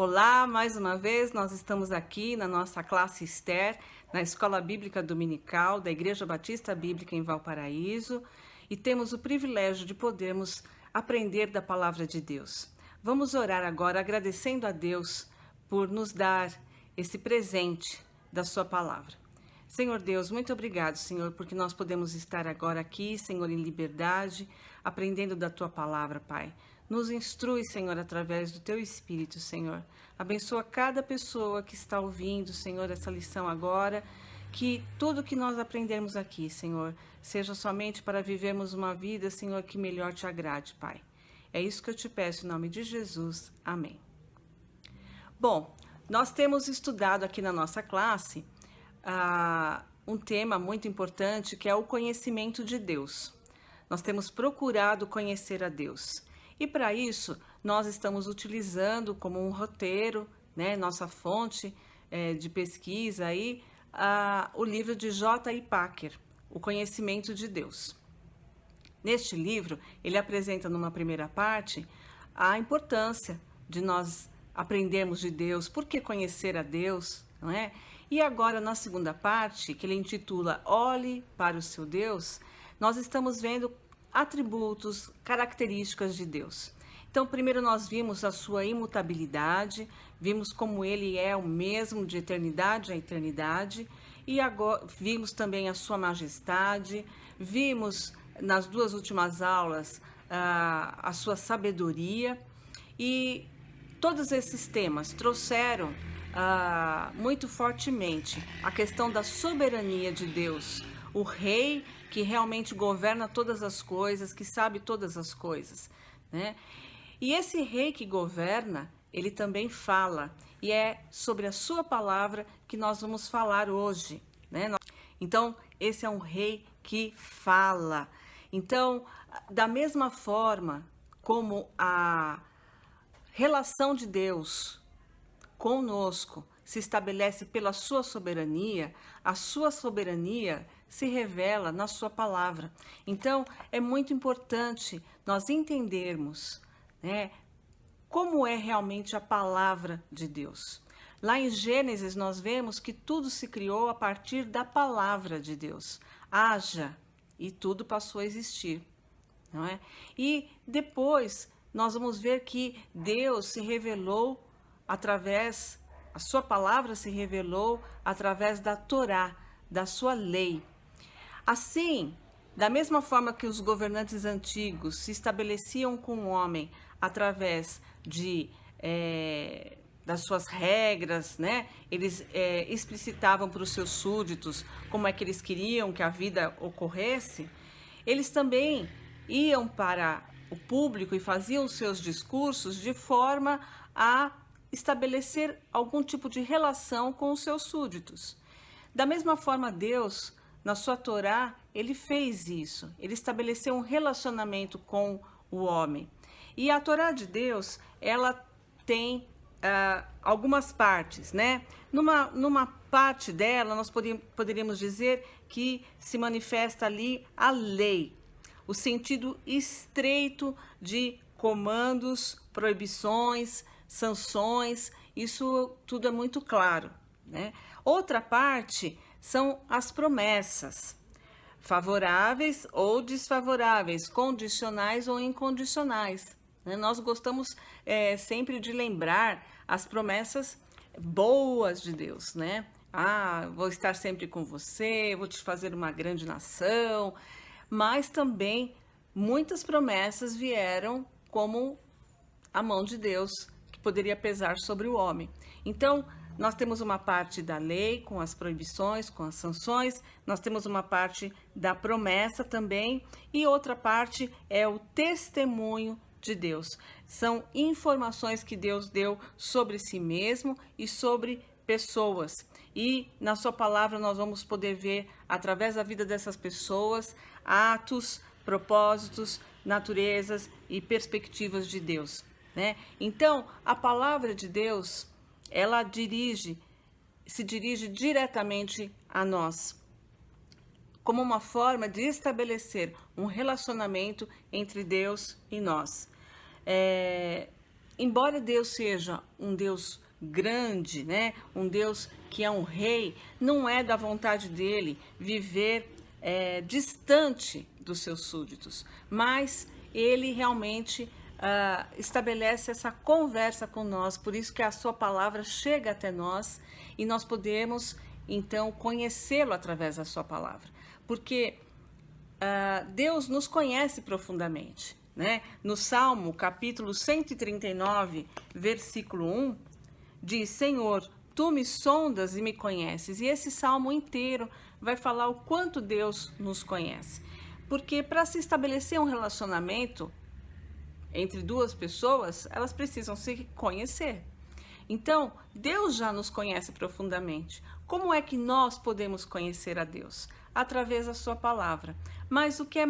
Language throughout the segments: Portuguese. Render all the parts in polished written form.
Olá, mais uma vez nós estamos aqui na nossa classe Esther, na Escola Bíblica Dominical da Igreja Batista Bíblica em Valparaíso, e temos o privilégio de podermos aprender da Palavra de Deus. Vamos orar agora agradecendo a Deus por nos dar esse presente da sua Palavra. Senhor Deus, muito obrigado, Senhor, porque nós podemos estar agora aqui, Senhor, em liberdade, aprendendo da Tua Palavra, Pai. Nos instrui, Senhor, através do Teu Espírito, Senhor. Abençoa cada pessoa que está ouvindo, Senhor, essa lição agora, que tudo que nós aprendermos aqui, Senhor, seja somente para vivermos uma vida, Senhor, que melhor Te agrade, Pai. É isso que eu Te peço, em nome de Jesus. Amém. Bom, nós temos estudado aqui na nossa classe um tema muito importante, que é o conhecimento de Deus. Nós temos procurado conhecer a Deus. E para isso, nós estamos utilizando como um roteiro, né, nossa fonte de pesquisa aí, o livro de J.I. Packer, O Conhecimento de Deus. Neste livro, ele apresenta numa primeira parte a importância de nós aprendermos de Deus, por que conhecer a Deus, não é? E agora, na segunda parte, que ele intitula Olhe para o seu Deus, nós estamos vendo atributos, características de Deus. Então, primeiro nós vimos a sua imutabilidade, vimos como ele é o mesmo de eternidade a eternidade, e agora vimos também a sua majestade, vimos nas duas últimas aulas a sua sabedoria, e todos esses temas trouxeram muito fortemente a questão da soberania de Deus, o rei que realmente governa todas as coisas, que sabe todas as coisas, né? E esse rei que governa, ele também fala, e é sobre a sua palavra que nós vamos falar hoje, né? Então, esse é um rei que fala. Então, da mesma forma como a relação de Deus conosco se estabelece pela sua soberania, a sua soberania se revela na sua palavra. Então, é muito importante nós entendermos, né, como é realmente a palavra de Deus. Lá em Gênesis nós vemos que tudo se criou a partir da palavra de Deus. Haja, e tudo passou a existir, não é? E depois nós vamos ver que Deus se revelou através, a sua palavra se revelou através da Torá, da sua lei. Assim, da mesma forma que os governantes antigos se estabeleciam com o homem através das suas regras, né? Eles explicitavam para os seus súditos como é que eles queriam que a vida ocorresse, eles também iam para o público e faziam os seus discursos de forma a estabelecer algum tipo de relação com os seus súditos. Da mesma forma, Deus, na sua Torá, ele fez isso. Ele estabeleceu um relacionamento com o homem. E a Torá de Deus, ela tem algumas partes, né? Numa parte dela, nós poderíamos dizer que se manifesta ali a lei, o sentido estreito de comandos, proibições, sanções, isso tudo é muito claro, né? Outra parte são as promessas, favoráveis ou desfavoráveis, condicionais ou incondicionais, né? Nós gostamos sempre de lembrar as promessas boas de Deus, né? Vou estar sempre com você, vou te fazer uma grande nação, mas também muitas promessas vieram como a mão de Deus, que poderia pesar sobre o homem. Então, nós temos uma parte da lei, com as proibições, com as sanções, nós temos uma parte da promessa também, e outra parte é o testemunho de Deus. São informações que Deus deu sobre si mesmo e sobre pessoas. E na sua palavra nós vamos poder ver, através da vida dessas pessoas, atos, propósitos, naturezas e perspectivas de Deus, né? Então, a palavra de Deus, ela se dirige diretamente a nós, como uma forma de estabelecer um relacionamento entre Deus e nós. embora Deus seja um Deus grande, né, um Deus que é um rei, não é da vontade dele viver distante dos seus súditos, mas ele realmente estabelece essa conversa com nós, por isso que a sua palavra chega até nós e nós podemos então conhecê-lo através da sua palavra, porque Deus nos conhece profundamente, né? No Salmo, capítulo 139, versículo 1, diz: Senhor, tu me sondas e me conheces. E esse salmo inteiro vai falar o quanto Deus nos conhece. Porque para se estabelecer um relacionamento entre duas pessoas, elas precisam se conhecer. Então, Deus já nos conhece profundamente. Como é que nós podemos conhecer a Deus? Através da sua palavra. Mas o que é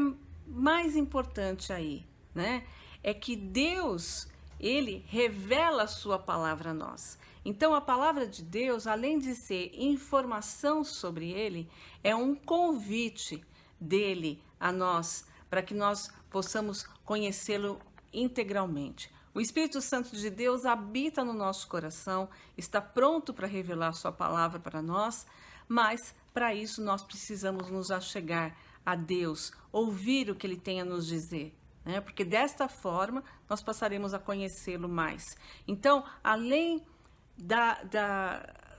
mais importante aí, né, é que Deus, ele revela a sua palavra a nós. Então, a palavra de Deus, além de ser informação sobre ele, é um convite dele a nós, para que nós possamos conhecê-lo integralmente. O Espírito Santo de Deus habita no nosso coração, está pronto para revelar a sua palavra para nós, mas para isso nós precisamos nos achegar a Deus, ouvir o que ele tem a nos dizer, né? Porque desta forma nós passaremos a conhecê-lo mais. Então, além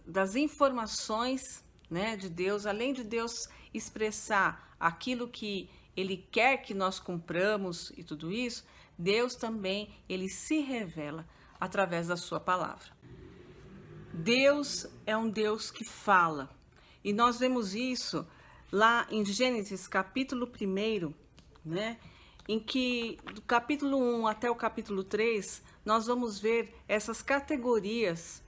das informações, né, de Deus, além de Deus expressar aquilo que ele quer que nós cumpramos e tudo isso, Deus também, ele se revela através da sua palavra. Deus é um Deus que fala. E nós vemos isso lá em Gênesis capítulo 1, né? Em que do capítulo 1 até o capítulo 3, nós vamos ver essas categorias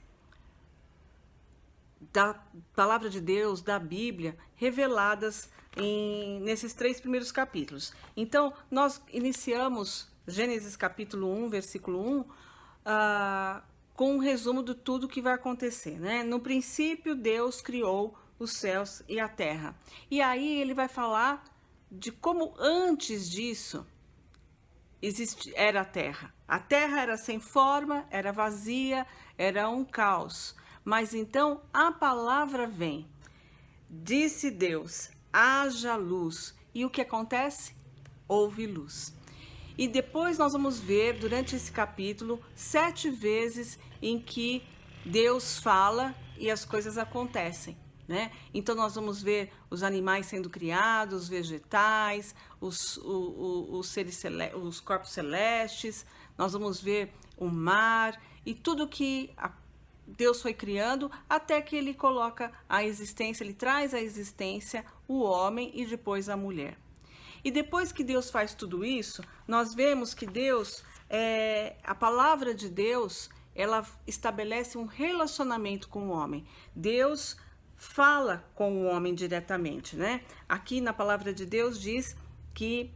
da palavra de Deus, da Bíblia, reveladas nesses 3 primeiros capítulos. Então, nós iniciamos Gênesis capítulo 1, versículo 1, com um resumo de tudo que vai acontecer, né? No princípio, Deus criou os céus e a terra. E aí ele vai falar de como antes disso era a terra. A terra era sem forma, era vazia, era um caos. Mas então a palavra vem. Disse Deus: haja luz. E o que acontece? Houve luz. E depois nós vamos ver, durante esse capítulo, 7 vezes em que Deus fala e as coisas acontecem, né? Então nós vamos ver os animais sendo criados, os vegetais, os corpos celestes, nós vamos ver o mar e tudo que Deus foi criando, até que ele coloca a existência, ele traz à existência o homem e depois a mulher. E depois que Deus faz tudo isso, nós vemos que Deus, a palavra de Deus, ela estabelece um relacionamento com o homem. Deus fala com o homem diretamente, né? Aqui na palavra de Deus diz que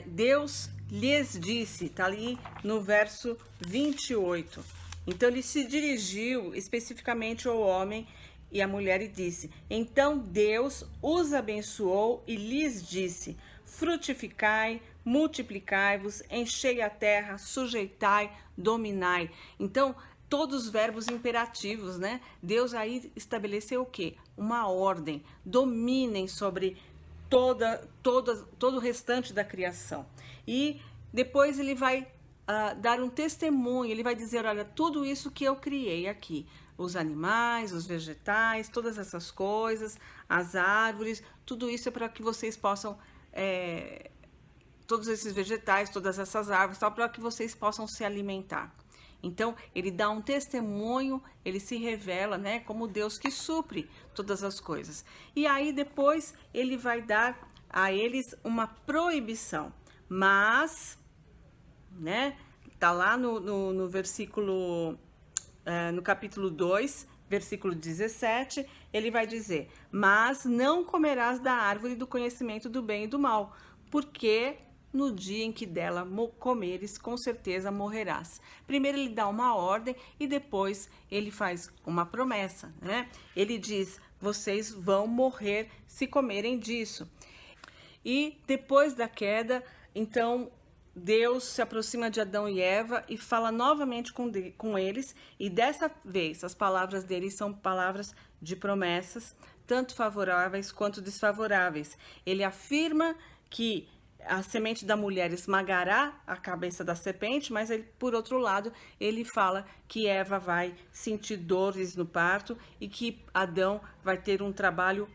Deus lhes disse, tá ali no verso 28. Então ele se dirigiu especificamente ao homem e à mulher e disse: então Deus os abençoou e lhes disse: frutificai, multiplicai-vos, enchei a terra, sujeitai, dominai. Então, todos os verbos imperativos, né? Deus aí estabeleceu o quê? Uma ordem. Dominem sobre todo o restante da criação. E depois ele vai dar um testemunho, ele vai dizer: olha, tudo isso que eu criei aqui, os animais, os vegetais, todas essas coisas, as árvores, tudo isso é para que vocês possam, todos esses vegetais, todas essas árvores, para que vocês possam se alimentar. Então, ele dá um testemunho, ele se revela, né, como Deus que supre todas as coisas. E aí, depois, ele vai dar a eles uma proibição. Mas, né, tá lá no versículo, no capítulo 2, versículo 17, ele vai dizer: mas não comerás da árvore do conhecimento do bem e do mal, porque no dia em que dela comeres, com certeza morrerás. Primeiro ele dá uma ordem e depois ele faz uma promessa, né? Ele diz: vocês vão morrer se comerem disso. E depois da queda, então Deus se aproxima de Adão e Eva e fala novamente com eles, e dessa vez as palavras deles são palavras de promessas, tanto favoráveis quanto desfavoráveis. Ele afirma que a semente da mulher esmagará a cabeça da serpente, mas ele, por outro lado, ele fala que Eva vai sentir dores no parto e que Adão vai ter um trabalho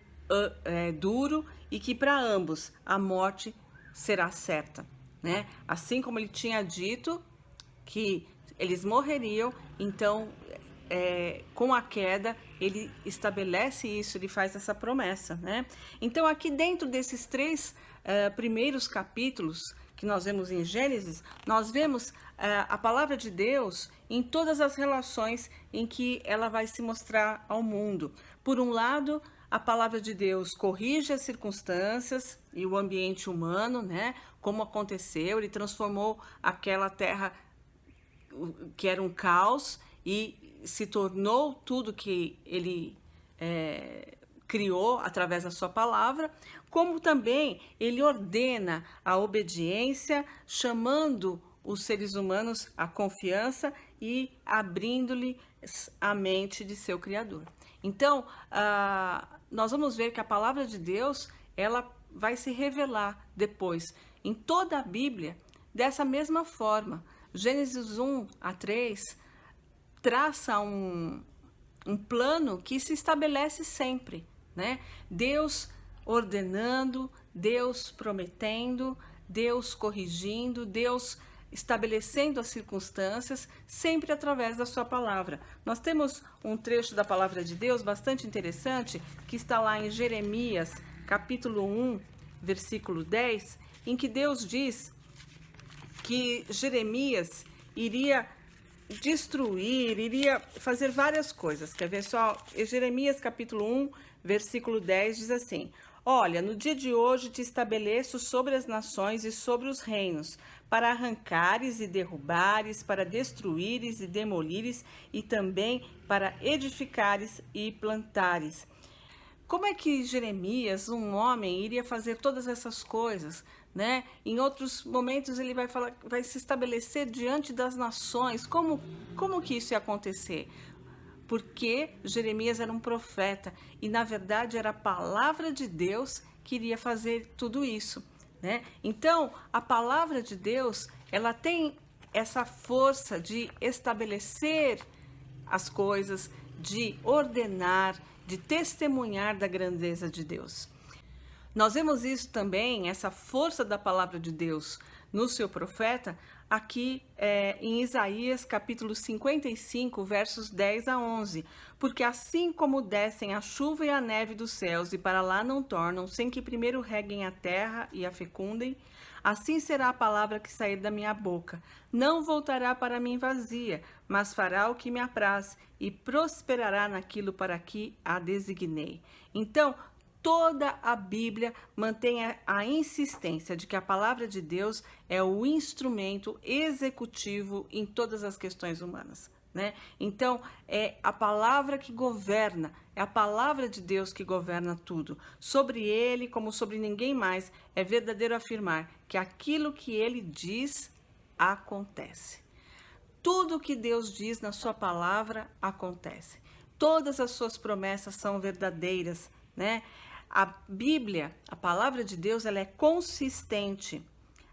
duro e que para ambos a morte será certa, né? Assim como ele tinha dito que eles morreriam, então com a queda ele estabelece isso, ele faz essa promessa, né? Então aqui dentro desses três primeiros capítulos que nós vemos em Gênesis, nós vemos a palavra de Deus em todas as relações em que ela vai se mostrar ao mundo. Por um lado, a palavra de Deus corrige as circunstâncias e o ambiente humano, né? Como aconteceu, ele transformou aquela terra que era um caos e se tornou tudo que ele criou através da sua palavra, como também ele ordena a obediência, chamando os seres humanos à confiança e abrindo-lhe a mente de seu Criador. Então, nós vamos ver que a palavra de Deus, ela vai se revelar depois em toda a Bíblia dessa mesma forma. Gênesis 1 a 3 traça um plano que se estabelece sempre, né? Deus ordenando, Deus prometendo, Deus corrigindo, Deus estabelecendo as circunstâncias, sempre através da sua palavra. Nós temos um trecho da palavra de Deus bastante interessante, que está lá em Jeremias, capítulo 1, versículo 10, em que Deus diz que Jeremias iria destruir, iria fazer várias coisas. Quer ver só? Jeremias capítulo 1, versículo 10 diz assim: olha, no dia de hoje te estabeleço sobre as nações e sobre os reinos, para arrancares e derrubares, para destruíres e demolires, e também para edificares e plantares. Como é que Jeremias, um homem, iria fazer todas essas coisas, né? Em outros momentos ele vai falar, vai se estabelecer diante das nações. Como que isso ia acontecer? Porque Jeremias era um profeta e, na verdade, era a palavra de Deus que iria fazer tudo isso, né? Então, a palavra de Deus, ela tem essa força de estabelecer as coisas, de ordenar, de testemunhar da grandeza de Deus. Nós vemos isso também, essa força da palavra de Deus no seu profeta, aqui em Isaías capítulo 55, versos 10 a 11. Porque assim como descem a chuva e a neve dos céus e para lá não tornam, sem que primeiro reguem a terra e a fecundem, assim será a palavra que sair da minha boca. Não voltará para mim vazia, mas fará o que me apraz e prosperará naquilo para que a designei. Então, toda a Bíblia mantém a insistência de que a palavra de Deus é o instrumento executivo em todas as questões humanas, né? Então, é a palavra que governa, é a palavra de Deus que governa tudo. Sobre ele, como sobre ninguém mais, é verdadeiro afirmar que aquilo que ele diz acontece. Tudo que Deus diz na sua palavra acontece. Todas as suas promessas são verdadeiras, né? A Bíblia, a palavra de Deus, ela é consistente.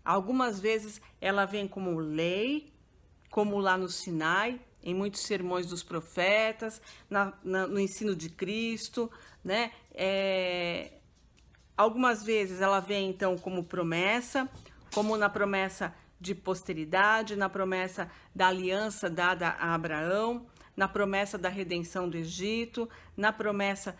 Algumas vezes ela vem como lei, como lá no Sinai, em muitos sermões dos profetas, no ensino de Cristo, né? Algumas vezes ela vem então como promessa, como na promessa de posteridade, na promessa da aliança dada a Abraão, na promessa da redenção do Egito, na promessa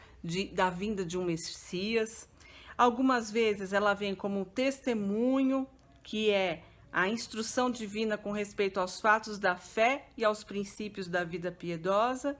da vinda de um Messias. Algumas vezes ela vem como um testemunho, que é a instrução divina com respeito aos fatos da fé e aos princípios da vida piedosa.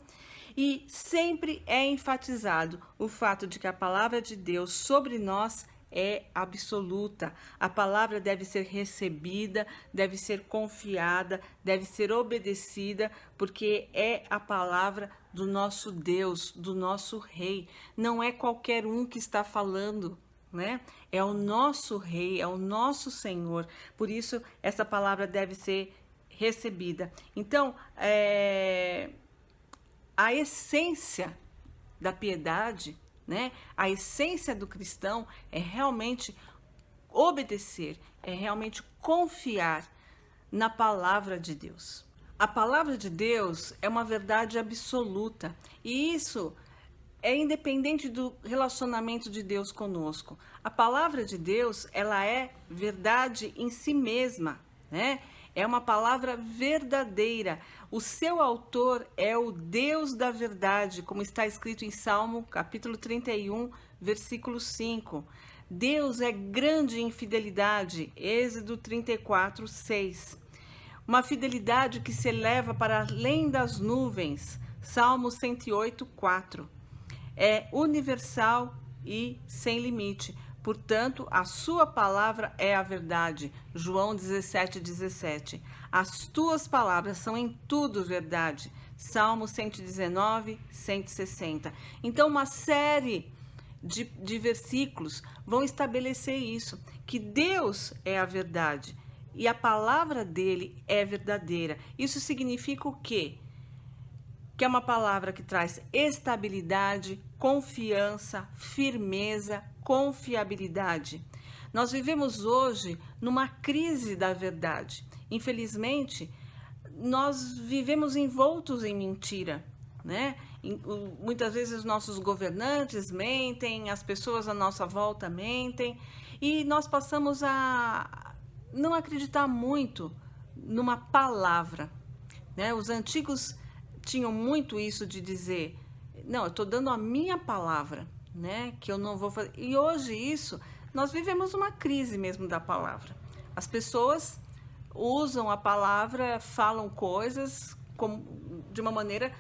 E sempre é enfatizado o fato de que a palavra de Deus sobre nós é absoluta. A palavra deve ser recebida, deve ser confiada, deve ser obedecida, porque é a palavra do nosso Deus, do nosso Rei. Não é qualquer um que está falando, né? É o nosso Rei, é o nosso Senhor. Por isso, essa palavra deve ser recebida. Então, a essência da piedade, né? A essência do cristão é realmente obedecer, é realmente confiar na palavra de Deus. A palavra de Deus é uma verdade absoluta e isso é independente do relacionamento de Deus conosco. A palavra de Deus, ela é verdade em si mesma, né? É uma palavra verdadeira. O seu autor é o Deus da verdade, como está escrito em Salmo, capítulo 31, versículo 5. Deus é grande em fidelidade, Êxodo 34, 6. Uma fidelidade que se eleva para além das nuvens, Salmo 108, 4. É universal e sem limite. Portanto, a sua palavra é a verdade. João 17, 17. As tuas palavras são em tudo verdade. Salmo 119, 160. Então, uma série de versículos vão estabelecer isso, que Deus é a verdade e a palavra dele é verdadeira. Isso significa o quê? Que é uma palavra que traz estabilidade, confiança, firmeza, confiabilidade. Nós vivemos hoje numa crise da verdade. Infelizmente, nós vivemos envoltos em mentira, né? Muitas vezes os nossos governantes mentem, as pessoas à nossa volta mentem, e nós passamos a não acreditar muito numa palavra, né? Os antigos tinham muito isso de dizer, não, eu estou dando a minha palavra, né? Que eu não vou fazer. E hoje isso, nós vivemos uma crise mesmo da palavra. As pessoas usam a palavra, falam coisas de uma maneira,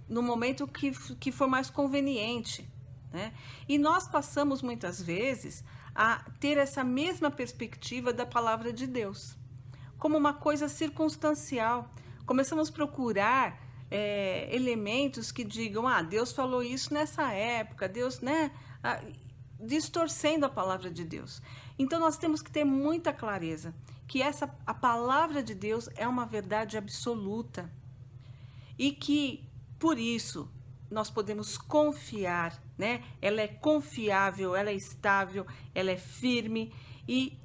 no momento que for mais conveniente, né? E nós passamos muitas vezes a ter essa mesma perspectiva da palavra de Deus, como uma coisa circunstancial. Começamos a procurar elementos que digam, Deus falou isso nessa época, Deus, né? Distorcendo a palavra de Deus. Então nós temos que ter muita clareza que a palavra de Deus é uma verdade absoluta e que, por isso, nós podemos confiar, né? Ela é confiável, ela é estável, ela é firme e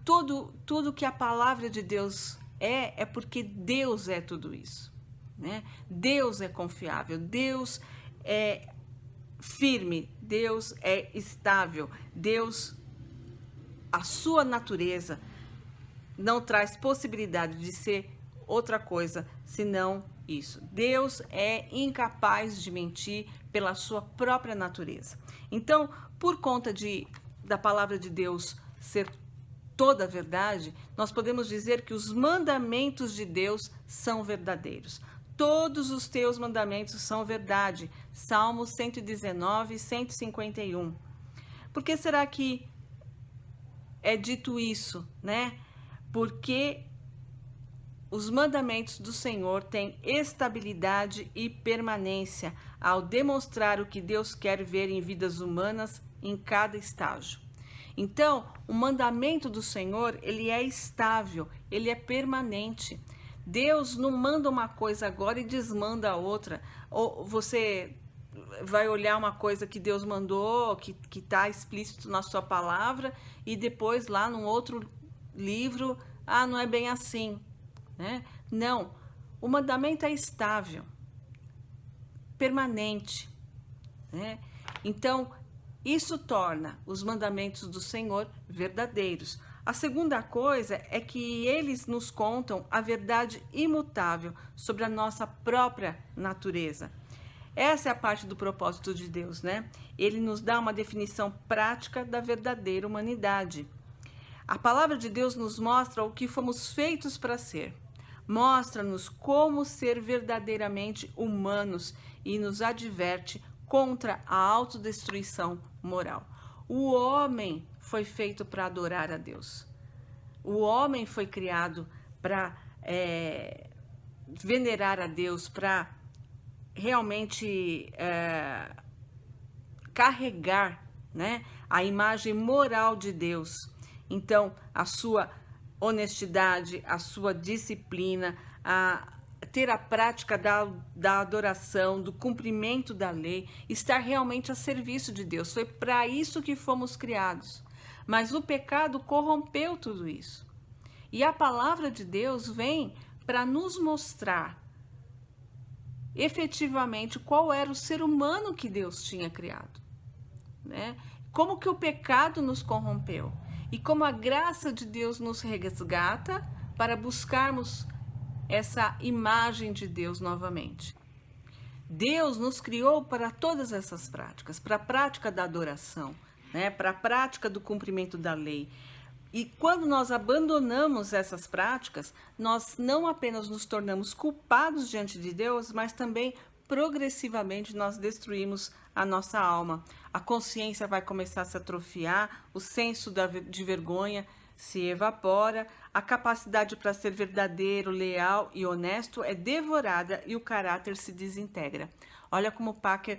tudo que a palavra de Deus é porque Deus é tudo isso, né? Deus é confiável, Deus é firme, Deus é estável, Deus, a sua natureza não traz possibilidade de ser outra coisa senão isso. Deus é incapaz de mentir pela sua própria natureza. Então, por conta da palavra de Deus ser toda a verdade, nós podemos dizer que os mandamentos de Deus são verdadeiros. Todos os teus mandamentos são verdade. Salmos 119, 151. Por que será que é dito isso, né? Porque os mandamentos do Senhor têm estabilidade e permanência ao demonstrar o que Deus quer ver em vidas humanas em cada estágio. Então, o mandamento do Senhor, ele é estável, ele é permanente. Deus não manda uma coisa agora e desmanda a outra. Ou você vai olhar uma coisa que Deus mandou, que está explícito na sua palavra, e depois lá num outro livro, não é bem assim, né? Não, o mandamento é estável, permanente, né? Então, isso torna os mandamentos do Senhor verdadeiros. A segunda coisa é que eles nos contam a verdade imutável sobre a nossa própria natureza. Essa é a parte do propósito de Deus, né? Ele nos dá uma definição prática da verdadeira humanidade. A palavra de Deus nos mostra o que fomos feitos para ser. Mostra-nos como ser verdadeiramente humanos e nos adverte contra a autodestruição moral. O homem foi feito para adorar a Deus. O homem foi criado para venerar a Deus, para realmente carregar né? A imagem moral de Deus. Então, a sua honestidade, a sua disciplina, ter a prática da adoração, do cumprimento da lei, estar realmente a serviço de Deus. Foi para isso que fomos criados. Mas o pecado corrompeu tudo isso. E a palavra de Deus vem para nos mostrar efetivamente qual era o ser humano que Deus tinha criado, né? Como que o pecado nos corrompeu e como a graça de Deus nos resgata para buscarmos essa imagem de Deus novamente. Deus nos criou para todas essas práticas, para a prática da adoração, né? Para a prática do cumprimento da lei. E quando nós abandonamos essas práticas, nós não apenas nos tornamos culpados diante de Deus, mas também progressivamente nós destruímos a nossa alma. A consciência vai começar a se atrofiar, o senso de vergonha se evapora, a capacidade para ser verdadeiro, leal e honesto é devorada e o caráter se desintegra. Olha como Packer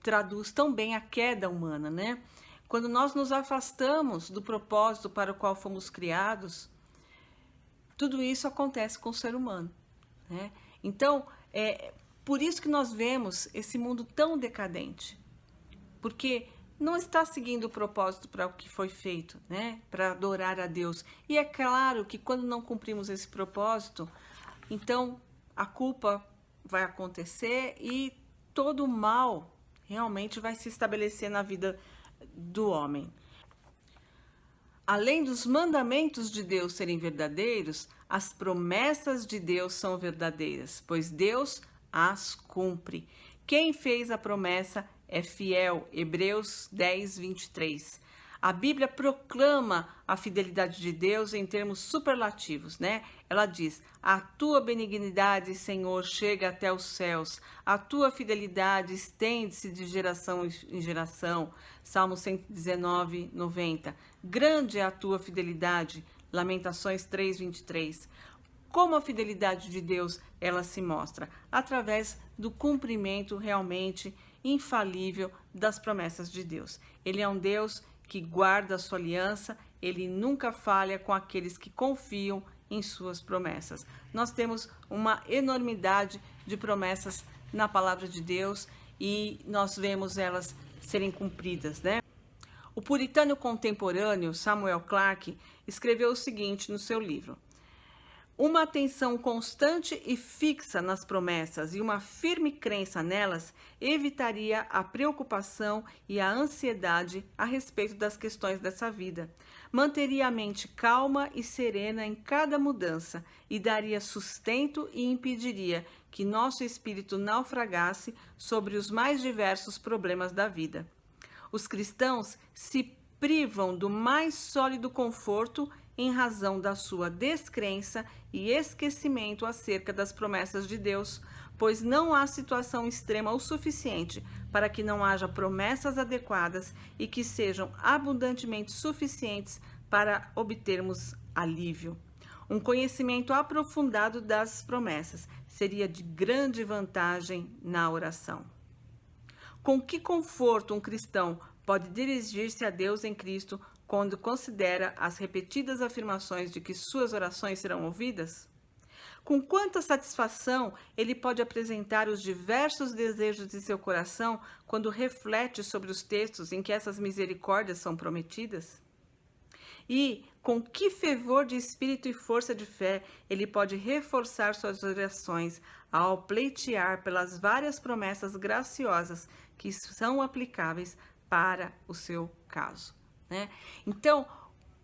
traduz tão bem a queda humana, né? Quando nós nos afastamos do propósito para o qual fomos criados, tudo isso acontece com o ser humano, né? Então, por isso que nós vemos esse mundo tão decadente, porque não está seguindo o propósito para o que foi feito, né? Para adorar a Deus. E é claro que quando não cumprimos esse propósito, então a culpa vai acontecer e todo o mal realmente vai se estabelecer na vida do homem. Além dos mandamentos de Deus serem verdadeiros, as promessas de Deus são verdadeiras, pois Deus as cumpre. Quem fez a promessa é fiel. Hebreus 10, 23. A Bíblia proclama a fidelidade de Deus em termos superlativos, né? Ela diz: a tua benignidade, Senhor, chega até os céus, a tua fidelidade estende-se de geração em geração. Salmo 119, 90. Grande é a tua fidelidade. Lamentações 3, 23. Como a fidelidade de Deus ela se mostra? Através do cumprimento realmente infalível das promessas de Deus. Ele é um Deus que guarda a sua aliança, ele nunca falha com aqueles que confiam em suas promessas. Nós temos uma enormidade de promessas na palavra de Deus e nós vemos elas serem cumpridas, né? O puritano contemporâneo Samuel Clarke escreveu o seguinte no seu livro: uma atenção constante e fixa nas promessas e uma firme crença nelas evitaria a preocupação e a ansiedade a respeito das questões dessa vida. Manteria a mente calma e serena em cada mudança e daria sustento e impediria que nosso espírito naufragasse sobre os mais diversos problemas da vida. Os cristãos se privam do mais sólido conforto em razão da sua descrença e esquecimento acerca das promessas de Deus, pois não há situação extrema o suficiente para que não haja promessas adequadas e que sejam abundantemente suficientes para obtermos alívio. Um conhecimento aprofundado das promessas seria de grande vantagem na oração. Com que conforto um cristão pode dirigir-se a Deus em Cristo quando considera as repetidas afirmações de que suas orações serão ouvidas? Com quanta satisfação ele pode apresentar os diversos desejos de seu coração quando reflete sobre os textos em que essas misericórdias são prometidas? E com que fervor de espírito e força de fé ele pode reforçar suas orações ao pleitear pelas várias promessas graciosas que são aplicáveis para o seu caso, né? Então,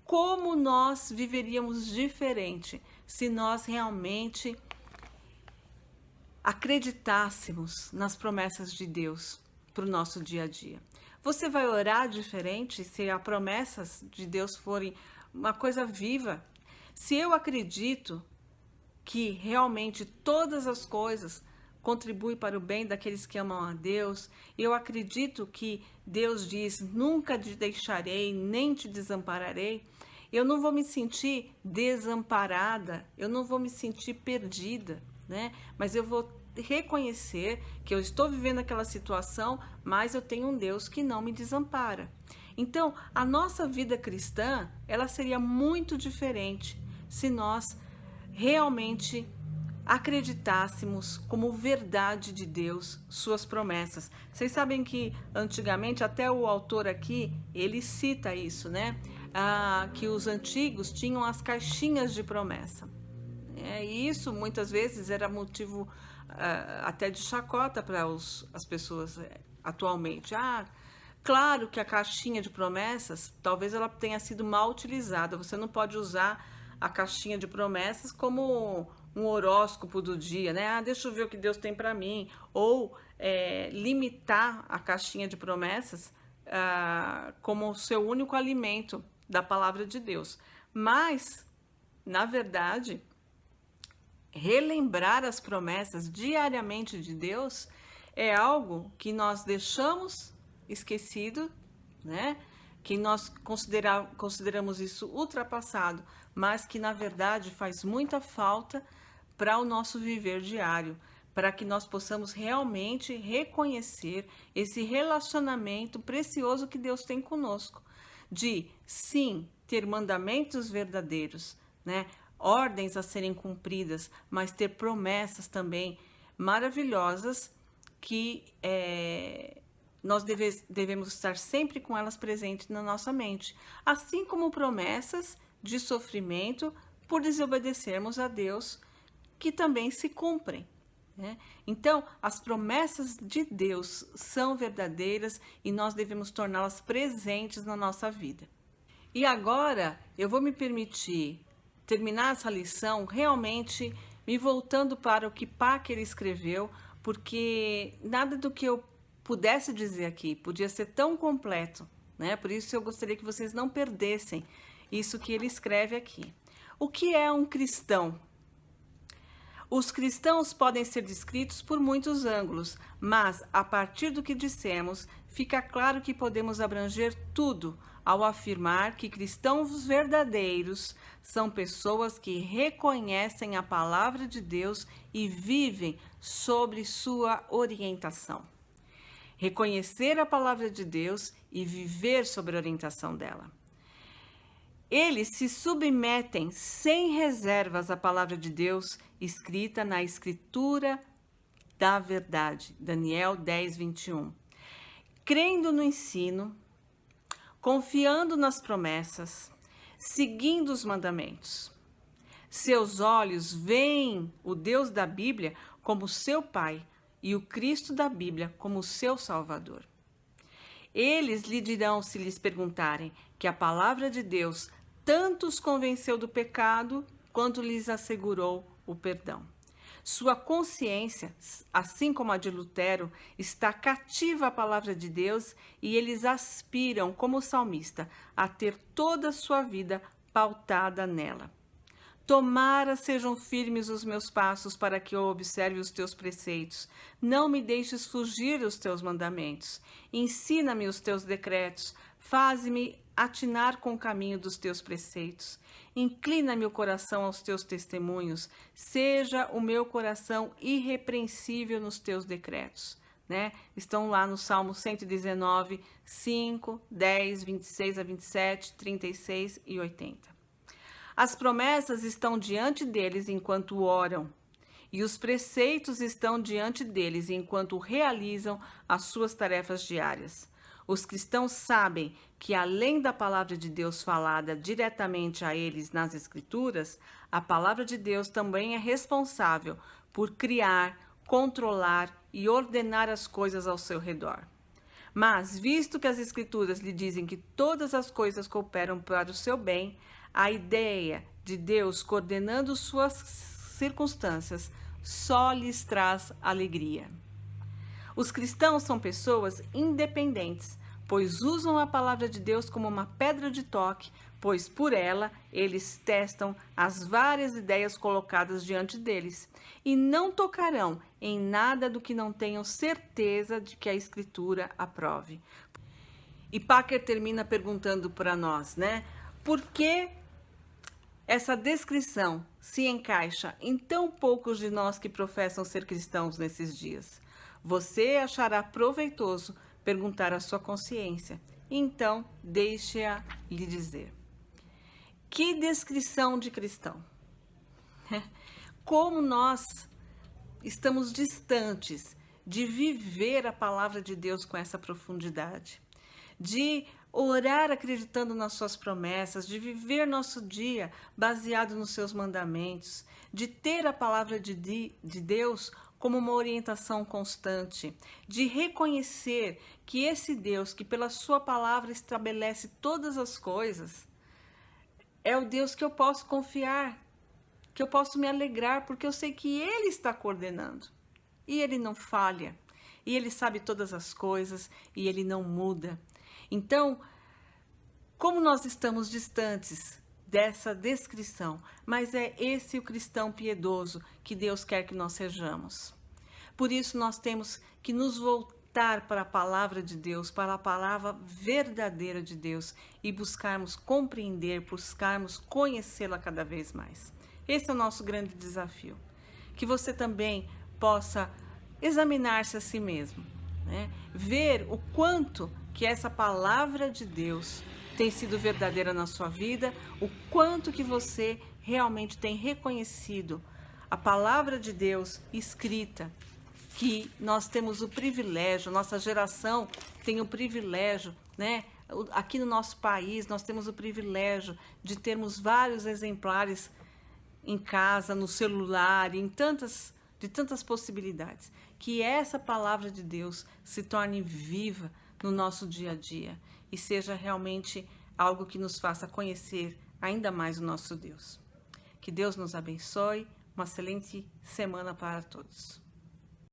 como nós viveríamos diferente se nós realmente acreditássemos nas promessas de Deus para o nosso dia a dia? Você vai orar diferente se as promessas de Deus forem uma coisa viva? Se eu acredito que realmente todas as coisas contribuem para o bem daqueles que amam a Deus, eu acredito que Deus diz: nunca te deixarei, nem te desampararei. Eu não vou me sentir desamparada, eu não vou me sentir perdida, né? Mas eu vou reconhecer que eu estou vivendo aquela situação, mas eu tenho um Deus que não me desampara. Então, a nossa vida cristã, ela seria muito diferente se nós realmente acreditássemos como verdade de Deus suas promessas. Vocês sabem que antigamente, até o autor aqui, ele cita isso, né? Que os antigos tinham as caixinhas de promessa. E isso muitas vezes era motivo até de chacota para as pessoas atualmente. Claro que a caixinha de promessas, talvez ela tenha sido mal utilizada. Você não pode usar a caixinha de promessas como um horóscopo do dia, né? Deixa eu ver o que Deus tem para mim. Ou limitar a caixinha de promessas como o seu único alimento da palavra de Deus. Mas, na verdade, relembrar as promessas diariamente de Deus é algo que nós deixamos esquecido, né? Que nós consideramos isso ultrapassado, mas que na verdade faz muita falta para o nosso viver diário, para que nós possamos realmente reconhecer esse relacionamento precioso que Deus tem conosco, de sim ter mandamentos verdadeiros, né? Ordens a serem cumpridas, mas ter promessas também maravilhosas que nós devemos estar sempre com elas presentes na nossa mente, assim como promessas de sofrimento por desobedecermos a Deus, que também se cumprem, né? Então, as promessas de Deus são verdadeiras e nós devemos torná-las presentes na nossa vida. E agora, eu vou me permitir terminar essa lição realmente me voltando para o que Packer escreveu, porque nada do que eu pudesse dizer aqui podia ser tão completo, né? Por isso eu gostaria que vocês não perdessem isso que ele escreve aqui. O que é um cristão? Os cristãos podem ser descritos por muitos ângulos, mas a partir do que dissemos, fica claro que podemos abranger tudo ao afirmar que cristãos verdadeiros são pessoas que reconhecem a palavra de Deus e vivem sobre sua orientação. Reconhecer a palavra de Deus e viver sobre a orientação dela. Eles se submetem sem reservas à palavra de Deus escrita na Escritura da verdade, Daniel 10, 21. Crendo no ensino, confiando nas promessas, seguindo os mandamentos. Seus olhos veem o Deus da Bíblia como seu Pai e o Cristo da Bíblia como seu Salvador. Eles lhe dirão se lhes perguntarem que a palavra de Deus tanto os convenceu do pecado quanto lhes assegurou o perdão. Sua consciência, assim como a de Lutero, está cativa à palavra de Deus e eles aspiram, como o salmista, a ter toda a sua vida pautada nela. Tomara sejam firmes os meus passos para que eu observe os teus preceitos. Não me deixes fugir os teus mandamentos. Ensina-me os teus decretos. Faze-me atinar com o caminho dos teus preceitos. Inclina-me o coração aos teus testemunhos. Seja o meu coração irrepreensível nos teus decretos. Né? Estão lá no Salmo 119, 5, 10, 26 a 27, 36 e 80. As promessas estão diante deles enquanto oram, e os preceitos estão diante deles enquanto realizam as suas tarefas diárias. Os cristãos sabem que, além da palavra de Deus falada diretamente a eles nas Escrituras, a palavra de Deus também é responsável por criar, controlar e ordenar as coisas ao seu redor. Mas, visto que as Escrituras lhe dizem que todas as coisas cooperam para o seu bem, a ideia de Deus coordenando suas circunstâncias só lhes traz alegria. Os cristãos são pessoas independentes, pois usam a palavra de Deus como uma pedra de toque, pois por ela eles testam as várias ideias colocadas diante deles e não tocarão em nada do que não tenham certeza de que a Escritura aprove. E Packer termina perguntando para nós, né? Por que essa descrição se encaixa em tão poucos de nós que professam ser cristãos nesses dias? Você achará proveitoso perguntar à sua consciência. Então, deixe-a lhe dizer. Que descrição de cristão! Como nós estamos distantes de viver a palavra de Deus com essa profundidade, de orar acreditando nas suas promessas, de viver nosso dia baseado nos seus mandamentos, de ter a palavra de Deus como uma orientação constante, de reconhecer que esse Deus, que pela sua palavra estabelece todas as coisas, é o Deus que eu posso confiar, que eu posso me alegrar, porque eu sei que Ele está coordenando. E Ele não falha, e Ele sabe todas as coisas, e Ele não muda. Então, como nós estamos distantes dessa descrição, mas é esse o cristão piedoso que Deus quer que nós sejamos. Por isso nós temos que nos voltar para a palavra de Deus, para a palavra verdadeira de Deus e buscarmos compreender, buscarmos conhecê-la cada vez mais. Esse é o nosso grande desafio. Que você também possa examinar-se a si mesmo, né? Ver o quanto que essa palavra de Deus tem sido verdadeira na sua vida, o quanto que você realmente tem reconhecido a palavra de Deus escrita, que nós temos o privilégio, nossa geração tem o privilégio, né? Aqui no nosso país nós temos o privilégio de termos vários exemplares em casa, no celular, de tantas possibilidades. Que essa palavra de Deus se torne viva no nosso dia a dia e seja realmente algo que nos faça conhecer ainda mais o nosso Deus. Que Deus nos abençoe. Uma excelente semana para todos.